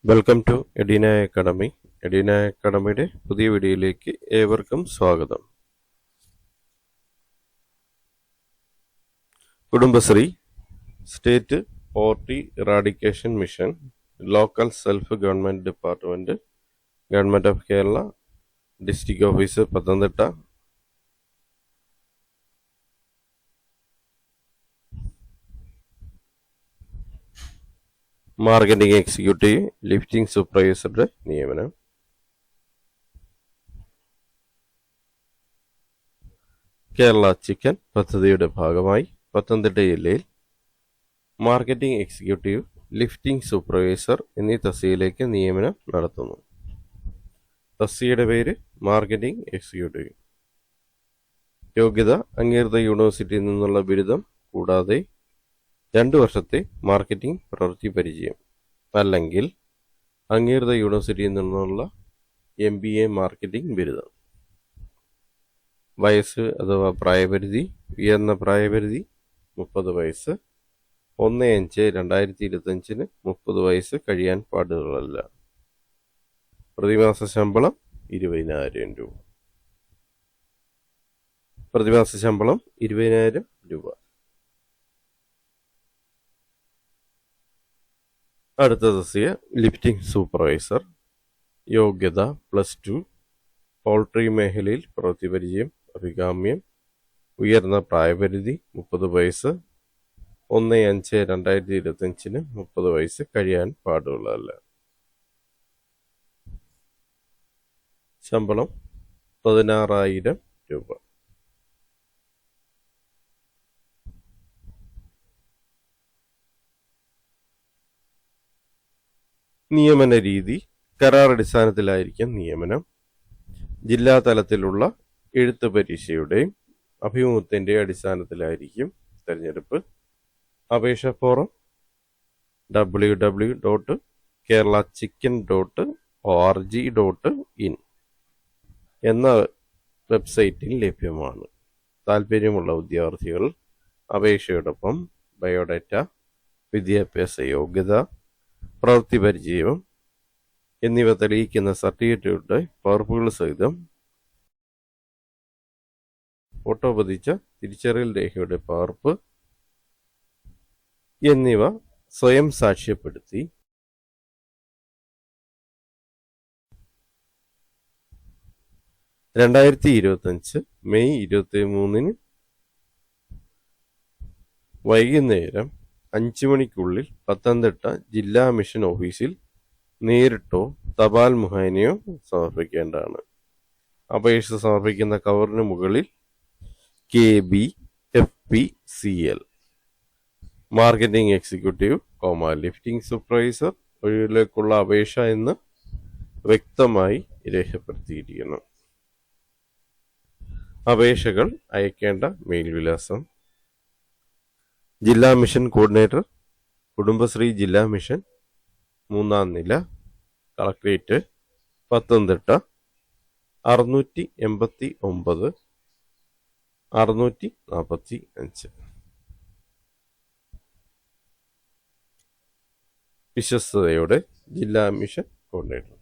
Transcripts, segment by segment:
Welcome to Edina academy. Edina അക്കാഡമിയുടെ പുതിയ വീഡിയോയിലേക്ക് ഏവർക്കും സ്വാഗതം. Kudumbashree state poverty eradication mission, local self government department, government of Kerala, district office Pathanamthitta, marketing executive, lifting സൂപ്പർവൈസറുടെ നിയമനം. കേരള ചിക്കൻ പദ്ധതിയുടെ ഭാഗമായി പത്തനംതിട്ട ജില്ലയിൽ മാർക്കറ്റിംഗ് എക്സിക്യൂട്ടീവ്, ലിഫ്റ്റിംഗ് സൂപ്പർവൈസർ എന്നീ തസ്തികയിലേക്ക് നിയമനം നടത്തുന്നു. തസ്തികയുടെ പേര് മാർക്കറ്റിംഗ് എക്സിക്യൂട്ടീവ്. യോഗ്യത അംഗീകൃത യൂണിവേഴ്സിറ്റിയിൽ നിന്നുള്ള ബിരുദം കൂടാതെ 2 വർഷത്തെ മാർക്കറ്റിംഗ് പ്രവൃത്തി പരിചയം, അല്ലെങ്കിൽ അംഗീകൃത യൂണിവേഴ്സിറ്റിയിൽ നിന്നുള്ള MBA മാർക്കറ്റിംഗ് ബിരുദം. വയസ്സ് അഥവാ പ്രായപരിധി, ഉയർന്ന പ്രായപരിധി 30 വയസ്സ്. 1/5/2025 30 വയസ്സ് കഴിയാൻ പാടുള്ളതല്ല. പ്രതിമാസ ശമ്പളം 20,000 രൂപ. പ്രതിമാസ ശമ്പളം 20,000 രൂപ. അടുത്ത തസ്തിക ലിഫ്റ്റിംഗ് സൂപ്പർവൈസർ. യോഗ്യത +2, പൗൾട്രി മേഖലയിൽ പ്രവൃത്തി പരിചയം, അഭികാമ്യം. ഉയർന്ന പ്രായപരിധി 30 വയസ്സ്. 1/5/2025 30 വയസ്സ് കഴിയാൻ പാടുള്ളതല്ല. ശമ്പളം 16,000 രൂപ. നിയമന രീതി കരാർ അടിസ്ഥാനത്തിലായിരിക്കും നിയമനം. ജില്ലാ തലത്തിലുള്ള എഴുത്ത് പരീക്ഷയുടെയും അഭിമുഖത്തിന്റെ അടിസ്ഥാനത്തിലായിരിക്കും തെരഞ്ഞെടുപ്പ്. അപേക്ഷ ഫോറം www.keralachicken.org.in എന്ന വെബ്സൈറ്റിൽ ലഭ്യമാണ്. താൽപ്പര്യമുള്ള ഉദ്യോഗാർത്ഥികൾ അപേക്ഷയോടൊപ്പം ബയോഡാറ്റ, വിദ്യാഭ്യാസ യോഗ്യത, പ്രവൃത്തി പരിചയം എന്നിവ തെളിയിക്കുന്ന സർട്ടിഫിക്കറ്റുകളുടെ പകർപ്പുകൾ സഹിതം ഫോട്ടോ പതിച്ച തിരിച്ചറിയൽ രേഖയുടെ പകർപ്പ് എന്നിവ സ്വയം സാക്ഷ്യപ്പെടുത്തി 2025 മെയ് 23 വൈകുന്നേരം 5 മണിക്കുള്ളിൽ പത്തനംതിട്ട ജില്ലാ മിഷൻ ഓഫീസിൽ നേരിട്ടോ തപാൽ മുഖേനയോ സമർപ്പിക്കേണ്ടതാണ്. അപേക്ഷ സമർപ്പിക്കുന്ന കവറിന് മുകളിൽ KBFPCL marketing executive, lifting supervisor ഒഴിവിലേക്കുള്ള അപേക്ഷ എന്ന് വ്യക്തമായി രേഖപ്പെടുത്തിയിരിക്കുന്നു. അപേക്ഷകൾ അയക്കേണ്ട മെയിൽ വിലാസം: ജില്ലാ മിഷൻ കോർഡിനേറ്റർ, കുടുംബശ്രീ ജില്ലാ മിഷൻ, 3ാം നില, കളക്ട്രേറ്റ്, പത്തനംതിട്ട 689 645. വിശ്വസ്തയോടെ, ജില്ലാ മിഷൻ കോർഡിനേറ്റർ.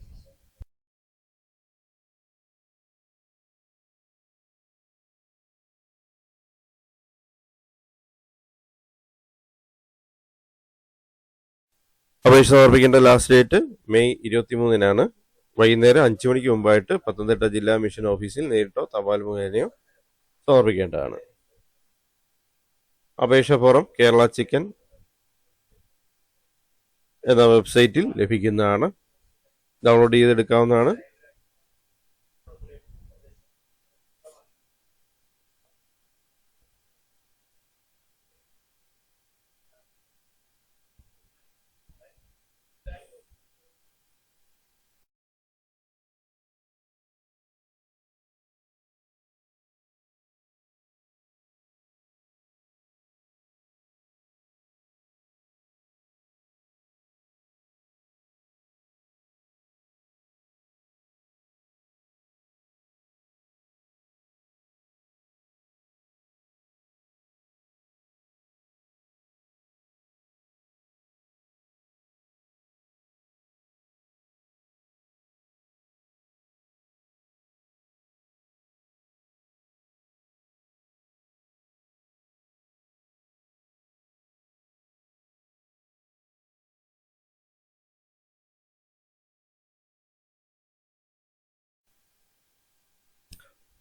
അപേക്ഷ സമർപ്പിക്കേണ്ട ലാസ്റ്റ് ഡേറ്റ് മെയ് 23 വൈകുന്നേരം 5 മണിക്ക് മുമ്പായിട്ട് പത്തനംതിട്ട ജില്ലാ മിഷൻ ഓഫീസിൽ നേരിട്ടോ തപാൽ മുഖേനയോ സമർപ്പിക്കേണ്ടതാണ്. അപേക്ഷ ഫോറം കേരള ചിക്കൻ എന്ന വെബ്സൈറ്റിൽ ലഭിക്കുന്നതാണ്. ഡൗൺലോഡ് ചെയ്തെടുക്കാവുന്നതാണ്.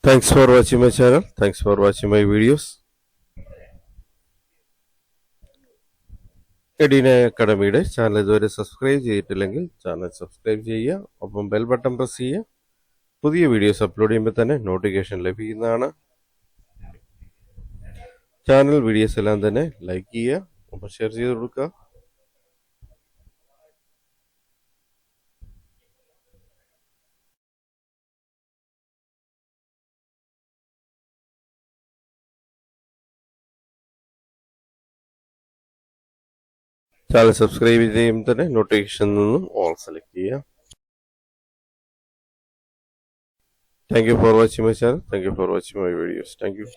Thanks for watching my channel. Thanks for watching my videos. Edina അക്കാഡമിയുടെ ചാനൽ ഇതുവരെ സബ്സ്ക്രൈബ് ചെയ്തിട്ടില്ലെങ്കിൽ ചാനൽ സബ്സ്ക്രൈബ് ചെയ്യുക, ഒപ്പം ബെൽ ബട്ടൺ പ്രസ് ചെയ്യുക. പുതിയ വീഡിയോസ് അപ്ലോഡ് ചെയ്യുമ്പോൾ തന്നെ നോട്ടിഫിക്കേഷൻ ലഭിക്കുന്നതാണ്. ചാനൽ വീഡിയോസ് എല്ലാം തന്നെ ലൈക്ക് ചെയ്യുക, ഒപ്പം ഷെയർ ചെയ്ത് കൊടുക്കുക. ചാനൽ സബ്സ്ക്രൈബ് ചെയ്യുമ്പോൾ തന്നെ നോട്ടിഫിക്കേഷനിൽ നിന്നും ഓൾ സെലക്ട് ചെയ്യുക. Thank you for watching my channel. Thank you for watching my videos. Thank you.